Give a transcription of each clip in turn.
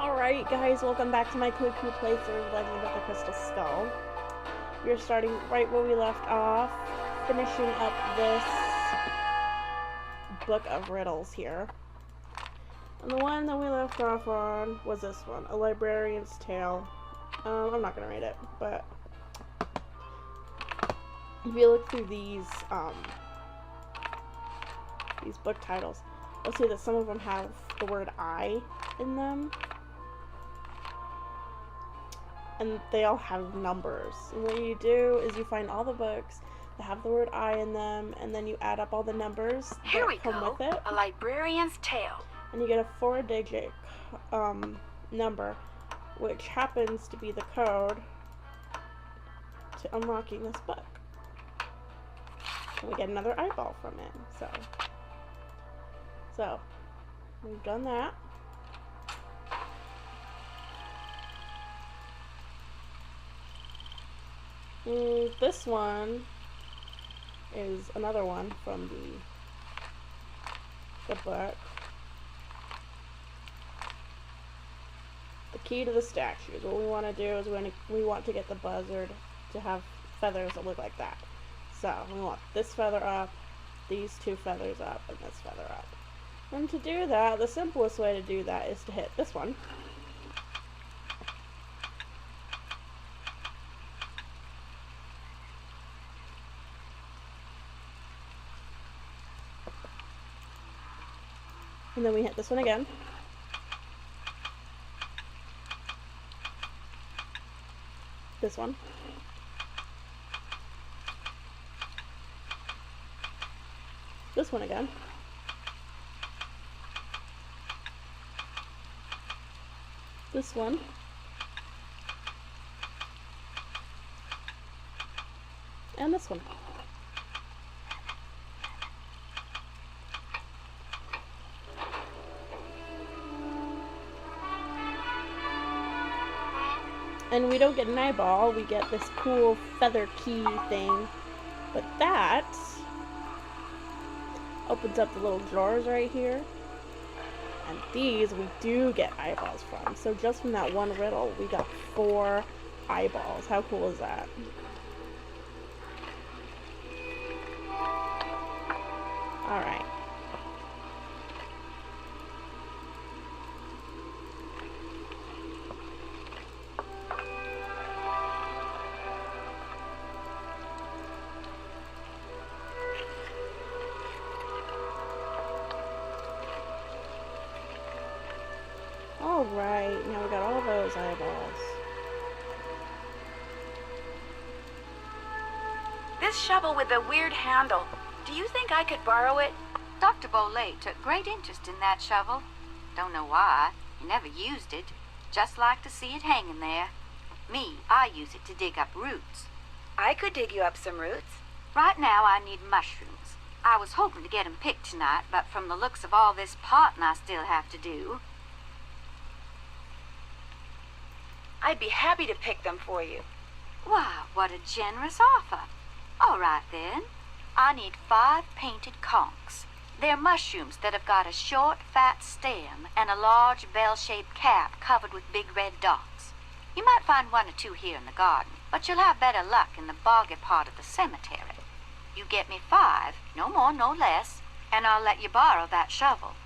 Alright guys, welcome back to my Cuckoo playthrough of Legend of the Crystal Skull. We are starting right where we left off, finishing up this book of riddles here. And the one that we left off on was this one, A Librarian's Tale. I'm not gonna read it, but if you look through these book titles, you'll see that some of them have the word I in them. And they all have numbers. And what you do is you find all the books that have the word I in them, and then you add up all the numbers that come with it. A Librarian's Tale. And you get a 4-digit number, which happens to be the code to unlocking this book. And we get another eyeball from it. So we've done that. This one is another one from the book. The key to the statues. What we want to do is we want to get the buzzard to have feathers that look like that. So we want this feather up, these two feathers up, and this feather up. And to do that, the simplest way to do that is to hit this one. And then we hit this one again. This one. This one again. This one. And this one. And we don't get an eyeball, we get this cool feather key thing. But that opens up the little drawers right here. And these we do get eyeballs from. So just from that one riddle, we got 4 eyeballs. How cool is that? Alright. Alright, now we got all those eyeballs. This shovel with the weird handle. Do you think I could borrow it? Dr. Bolay took great interest in that shovel. Don't know why. He never used it. Just like to see it hanging there. Me, I use it to dig up roots. I could dig you up some roots. Right now I need mushrooms. I was hoping to get 'em picked tonight, but from the looks of all this potting I still have to do... I'd be happy to pick them for you. Wow, what a generous offer. All right then. I need 5 painted conchs. They're mushrooms that have got a short, fat stem and a large bell-shaped cap covered with big red dots. You might find 1 or 2 here in the garden, but you'll have better luck in the boggy part of the cemetery. You get me 5, no more, no less, and I'll let you borrow that shovel.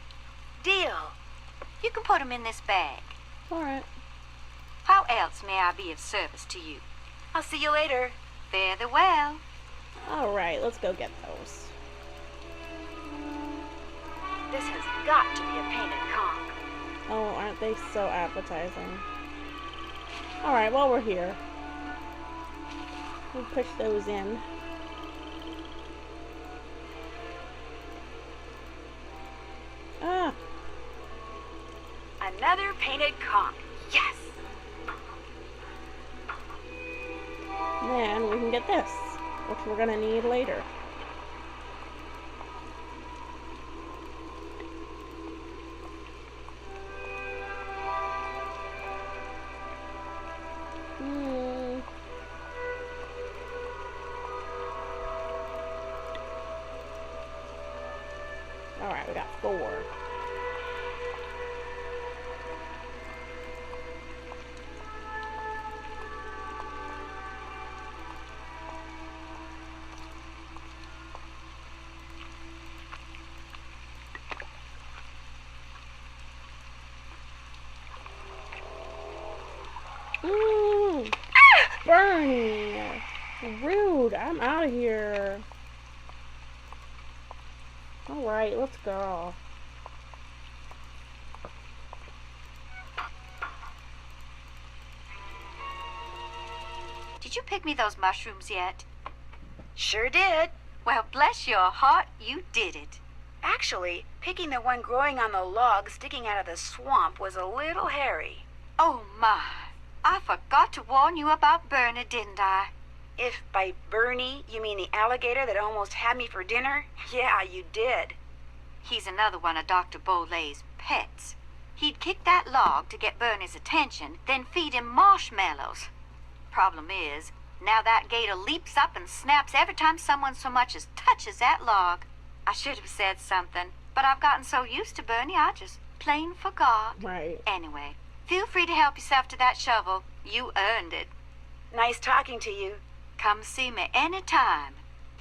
Deal. You can put 'em in this bag. Alright. How else may I be of service to you? I'll see you later. Fare thee well. Alright, let's go get those. This has got to be a painted conch. Oh, aren't they so appetizing? Alright, while we're here, we'll push those in. Ah! Another painted conch. Yes! Then we can get this, which we're gonna need later. Alright, we got 4. Bernie! Rude! I'm out of here. Alright, let's go. Did you pick me those mushrooms yet? Sure did. Well, bless your heart, you did it. Actually, picking the one growing on the log sticking out of the swamp was a little hairy. Oh, my. I forgot to warn you about Bernie, didn't I? If by Bernie you mean the alligator that almost had me for dinner, yeah, you did. He's another one of Dr. Beaulay's pets. He'd kick that log to get Bernie's attention, then feed him marshmallows. Problem is, now that gator leaps up and snaps every time someone so much as touches that log. I should have said something, but I've gotten so used to Bernie, I just plain forgot. Right. Anyway, feel free to help yourself to that shovel. You earned it. Nice talking to you. Come see me anytime.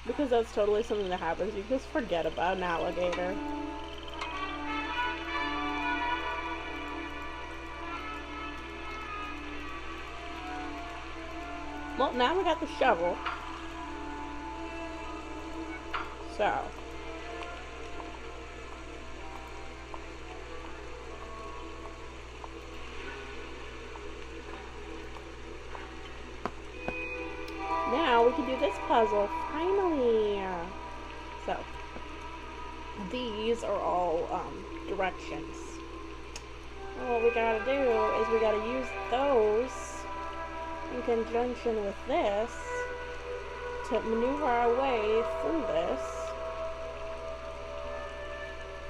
Because that's totally something that happens. You just forget about an alligator. Well, now we got the shovel. So. Now we can do this puzzle, finally. So, these are all directions. And what we gotta do is we gotta use those in conjunction with this to maneuver our way through this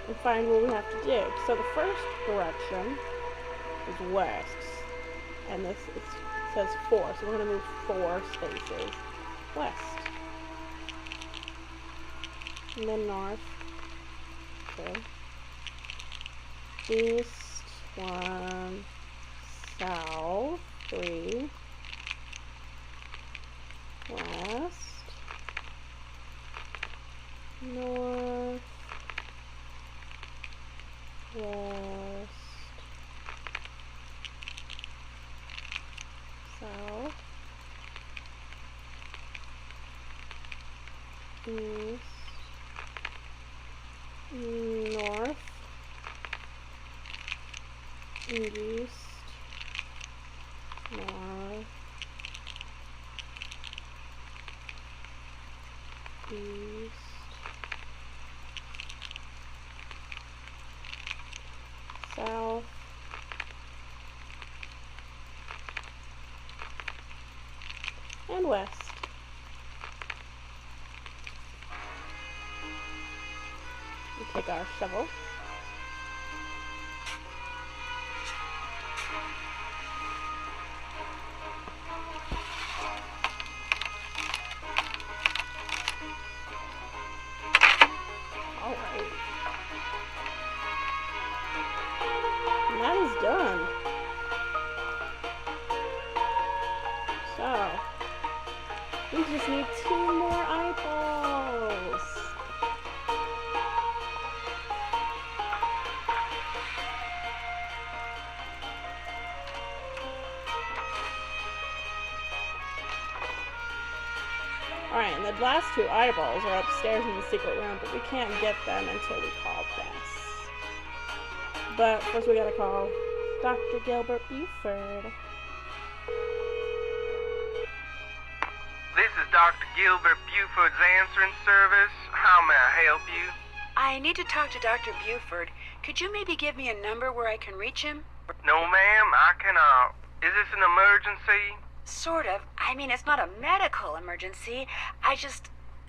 and find what we have to do. So the first direction is west, and this says 4, so we're going to move 4 spaces west. And then north. Okay. East, 1. South, 3. West. North. West. South, east, north, east, north, east, south, and west. We take our shovel. Alright. And that is done. So, we just need 2 more eyeballs. Alright, and the last 2 eyeballs are upstairs in the secret room, but we can't get them until we call this. But first we gotta call Dr. Gilbert Buford. This is Dr. Gilbert Buford's answering service. How may I help you? I need to talk to Dr. Buford. Could you maybe give me a number where I can reach him? No, ma'am, I cannot. Is this an emergency? Sort of. I mean, it's not a medical emergency.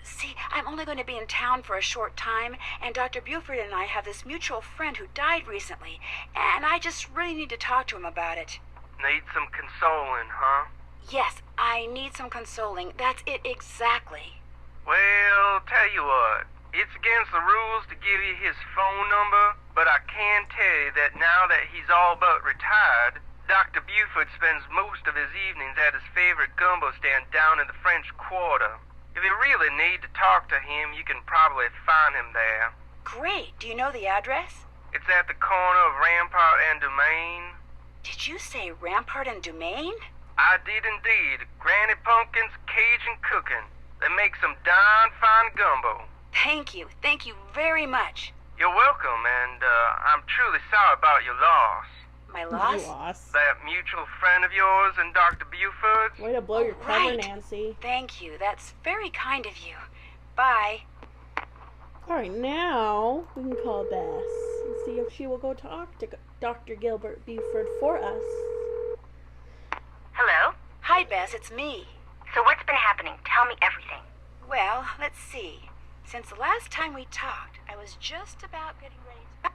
See, I'm only going to be in town for a short time, and Dr. Buford and I have this mutual friend who died recently, and I just really need to talk to him about it. Need some consoling, huh? Yes, I need some consoling. That's it exactly. Well, tell you what. It's against the rules to give you his phone number, but I can tell you that now that he's all but retired, Dr. Buford spends most of his evenings at his favorite gumbo stand down in the French Quarter. If you really need to talk to him, you can probably find him there. Great. Do you know the address? It's at the corner of Rampart and Domain. Did you say Rampart and Domain? I did indeed. Granny Pumpkin's Cajun cooking. They make some darn fine gumbo. Thank you. Thank you very much. You're welcome, and I'm truly sorry about your loss. My You loss? lost. That mutual friend of yours and Dr. Buford. Way to blow your cover, right. Nancy. Thank you. That's very kind of you. Bye. Alright, now we can call Bess and see if she will go talk to Dr. Gilbert Buford for us. Hello? Hi, Bess. It's me. So what's been happening? Tell me everything. Well, let's see. Since the last time we talked, I was just about getting ready to...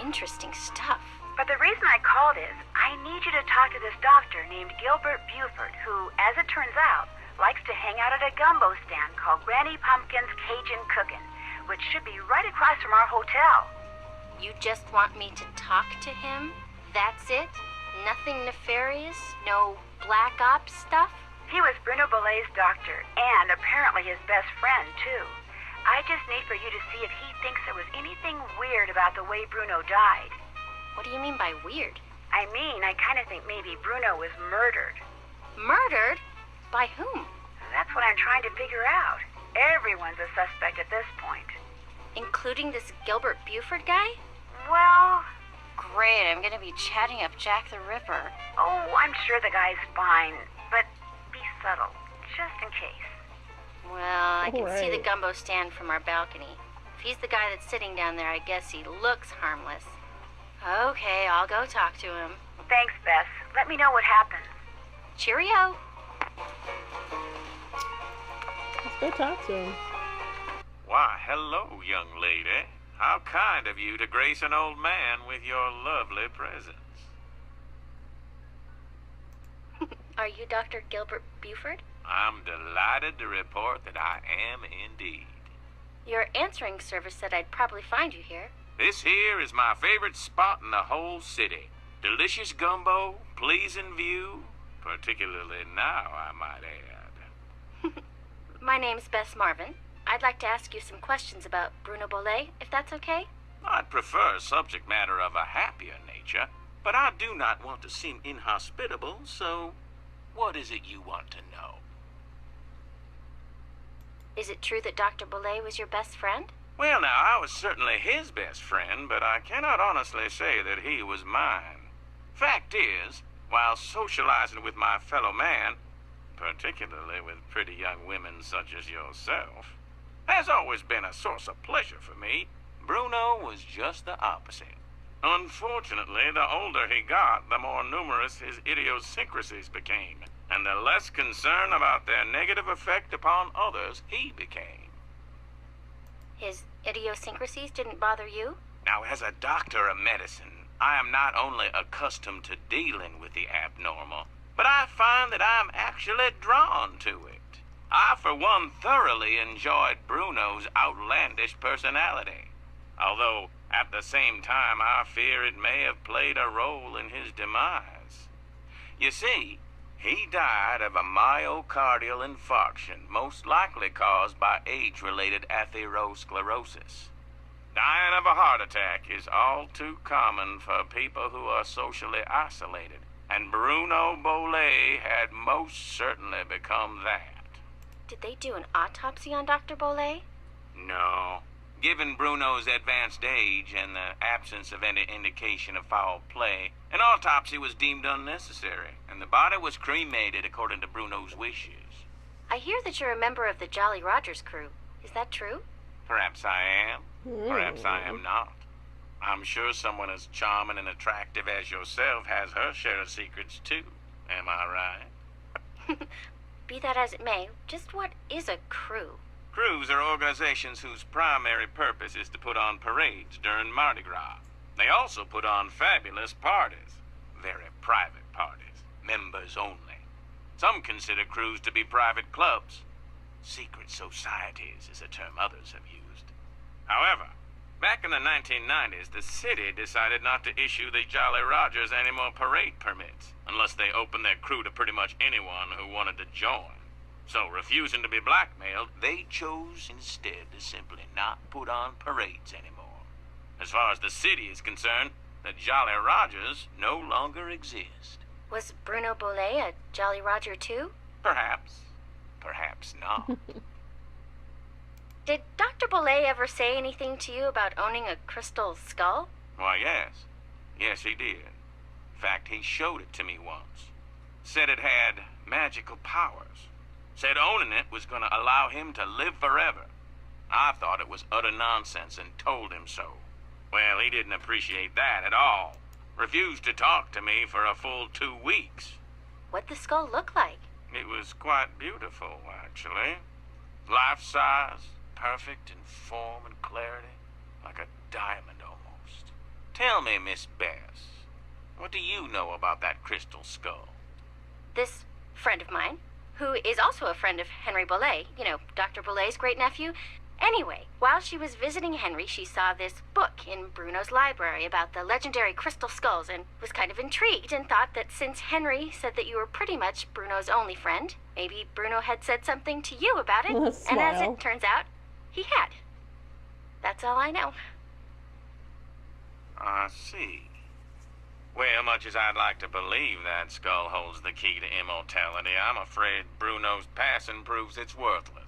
Interesting stuff. But the reason I called is, I need you to talk to this doctor named Gilbert Buford, who, as it turns out, likes to hang out at a gumbo stand called Granny Pumpkin's Cajun Cookin', which should be right across from our hotel. You just want me to talk to him? That's it? Nothing nefarious? No black ops stuff? He was Bruno Bellay's doctor, and apparently his best friend, too. I just need for you to see if he thinks there was anything weird about the way Bruno died. What do you mean by weird? I mean, I kind of think maybe Bruno was murdered. Murdered? By whom? That's what I'm trying to figure out. Everyone's a suspect at this point. Including this Gilbert Buford guy? Well, Great, I'm gonna be chatting up Jack the Ripper. oh, I'm sure the guy's fine, but be subtle, just in case. Well, I can see the Alright. gumbo stand from our balcony. If he's the guy that's sitting down there, I guess he looks harmless. Okay, I'll go talk to him. Thanks, Bess. Let me know what happens. Cheerio! Let's go talk to him. Why, hello, young lady. How kind of you to grace an old man with your lovely presence. Are you Dr. Gilbert Buford? I'm delighted to report that I am indeed. Your answering service said I'd probably find you here. This here is my favorite spot in the whole city. Delicious gumbo, pleasing view, particularly now, I might add. My name's Bess Marvin. I'd like to ask you some questions about Bruno Bollé, if that's okay? I'd prefer subject matter of a happier nature, but I do not want to seem inhospitable, so what is it you want to know? Is it true that Dr. Bollé was your best friend? Well, now, I was certainly his best friend, but I cannot honestly say that he was mine. Fact is, while socializing with my fellow man, particularly with pretty young women such as yourself, has always been a source of pleasure for me, Bruno was just the opposite. Unfortunately, the older he got, the more numerous his idiosyncrasies became, and the less concern about their negative effect upon others he became. His idiosyncrasies didn't bother you? Now, as a doctor of medicine, I am not only accustomed to dealing with the abnormal, but I find that I'm actually drawn to it. I, for one, thoroughly enjoyed Bruno's outlandish personality, although at the same time I fear it may have played a role in his demise. You see, he died of a myocardial infarction, most likely caused by age-related atherosclerosis. Dying of a heart attack is all too common for people who are socially isolated, and Bruno Bollé had most certainly become that. Did they do an autopsy on Dr. Bollé? No. Given Bruno's advanced age and the absence of any indication of foul play, an autopsy was deemed unnecessary, and the body was cremated according to Bruno's wishes. I hear that you're a member of the Jolly Rogers crew. Is that true? Perhaps I am. Perhaps I am not. I'm sure someone as charming and attractive as yourself has her share of secrets, too. Am I right? Be that as it may, just what is a crew? Crews are organizations whose primary purpose is to put on parades during Mardi Gras. They also put on fabulous parties. Very private parties. Members only. Some consider crews to be private clubs. Secret societies is a term others have used. However, back in the 1990s, the city decided not to issue the Jolly Rogers any more parade permits, unless they opened their crew to pretty much anyone who wanted to join. So, refusing to be blackmailed, they chose instead to simply not put on parades anymore. As far as the city is concerned, The Jolly Rogers no longer exist. Was Bruno Bolet a Jolly Roger too? Perhaps. Perhaps not. Did Dr. Bolet ever say anything to you about owning a crystal skull? Why, yes. Yes, he did. In fact, he showed it to me once. Said it had magical powers. Said owning it was going to allow him to live forever. I thought it was utter nonsense and told him so. Well, he didn't appreciate that at all. Refused to talk to me for a full 2 weeks. What'd the skull look like? It was quite beautiful, actually. Life-size, perfect in form and clarity, like a diamond almost. Tell me, Miss Bess, what do you know about that crystal skull? This friend of mine, who is also a friend of Henry Bolet, you know, Dr. Bolet's great-nephew. Anyway, while she was visiting Henry, she saw this book in Bruno's library about the legendary crystal skulls and was kind of intrigued and thought that since Henry said that you were pretty much Bruno's only friend, maybe Bruno had said something to you about it. And as it turns out, he had. That's all I know. I see. Well, much as I'd like to believe that skull holds the key to immortality, I'm afraid Bruno's passing proves it's worthless.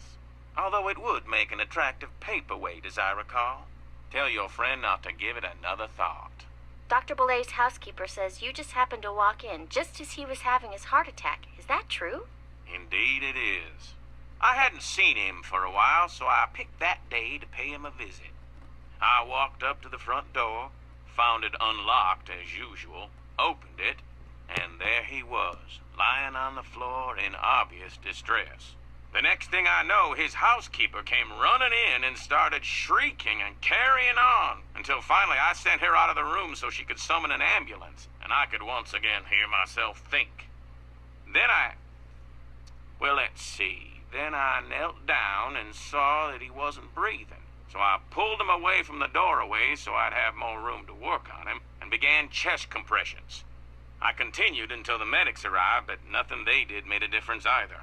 Although it would make an attractive paperweight, as I recall. Tell your friend not to give it another thought. Dr. Bolet's housekeeper says you just happened to walk in just as he was having his heart attack. Is that true? Indeed it is. I hadn't seen him for a while, so I picked that day to pay him a visit. I walked up to the front door, found it unlocked as usual, opened it, and there he was, lying on the floor in obvious distress. The next thing I know, his housekeeper came running in and started shrieking and carrying on, until finally I sent her out of the room so she could summon an ambulance, and I could once again hear myself think. Well, let's see. Then I knelt down and saw that he wasn't breathing. So I pulled him away from the doorway so I'd have more room to work on him, and began chest compressions. I continued until the medics arrived, but nothing they did made a difference either.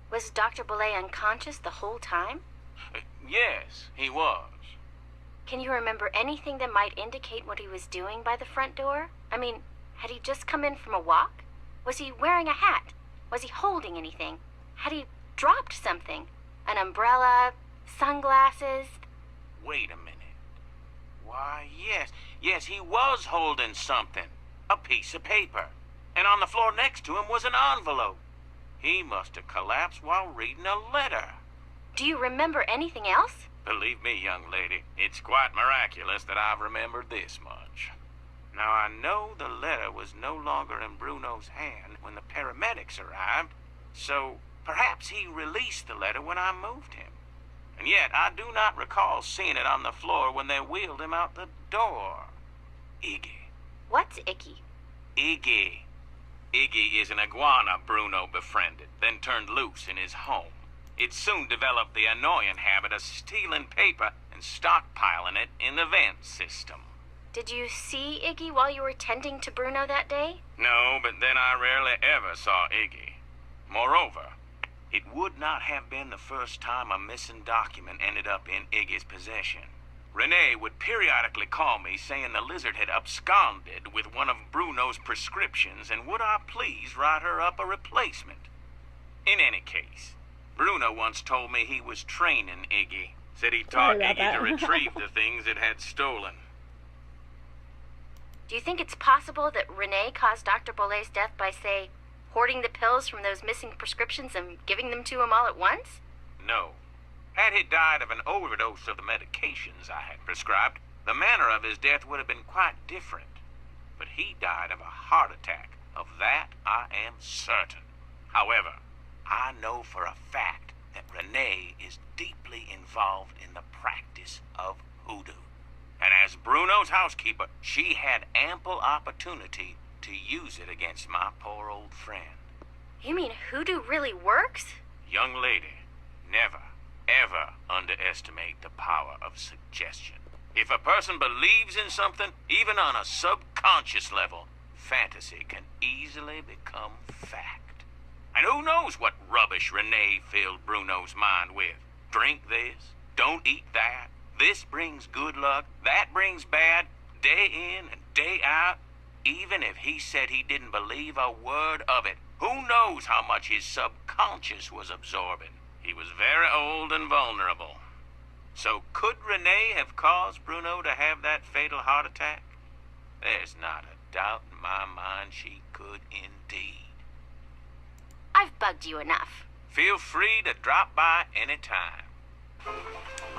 Was Dr. Bolet unconscious the whole time? Yes, he was. Can you remember anything that might indicate what he was doing by the front door? I mean, had he just come in from a walk? Was he wearing a hat? Was he holding anything? Had he dropped something? An umbrella? Sunglasses? Wait a minute. Why, yes, he was holding something. A piece of paper. And on the floor next to him was an envelope. He must have collapsed while reading a letter. Do you remember anything else? Believe me, young lady, it's quite miraculous that I've remembered this much. Now, I know the letter was no longer in Bruno's hand when the paramedics arrived, so perhaps he released the letter when I moved him. And yet, I do not recall seeing it on the floor when they wheeled him out the door. Iggy. What's Icky? Iggy. Iggy is an iguana Bruno befriended, then turned loose in his home. It soon developed the annoying habit of stealing paper and stockpiling it in the vent system. Did you see Iggy while you were tending to Bruno that day? No, but then I rarely ever saw Iggy. Moreover, it would not have been the first time a missing document ended up in Iggy's possession. Renee would periodically call me saying the lizard had absconded with one of Bruno's prescriptions and would I please write her up a replacement. In any case, Bruno once told me he was training Iggy. Said he taught Iggy to retrieve the things it had stolen. Do you think it's possible that Renee caused Dr. Bolet's death by, say, hoarding the pills from those missing prescriptions and giving them to him all at once? No. Had he died of an overdose of the medications I had prescribed, the manner of his death would have been quite different. But he died of a heart attack. Of that I am certain. However, I know for a fact that Renee is deeply involved in the practice of hoodoo. And as Bruno's housekeeper, she had ample opportunity to use it against my poor old friend. You mean hoodoo really works? Young lady, never, ever underestimate the power of suggestion. If a person believes in something, even on a subconscious level, fantasy can easily become fact. And who knows what rubbish Renee filled Bruno's mind with? Drink this, don't eat that, This brings good luck, that brings bad, day in and day out. Even if he said he didn't believe a word of it, who knows how much his subconscious was absorbing? He was very old and vulnerable. So could Renee have caused Bruno to have that fatal heart attack? There's not a doubt in my mind she could indeed. I've bugged you enough. Feel free to drop by anytime.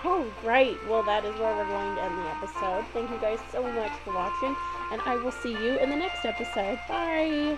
Alright, well that is where we're going to end the episode. Thank you guys so much for watching, and I will see you in the next episode. Bye!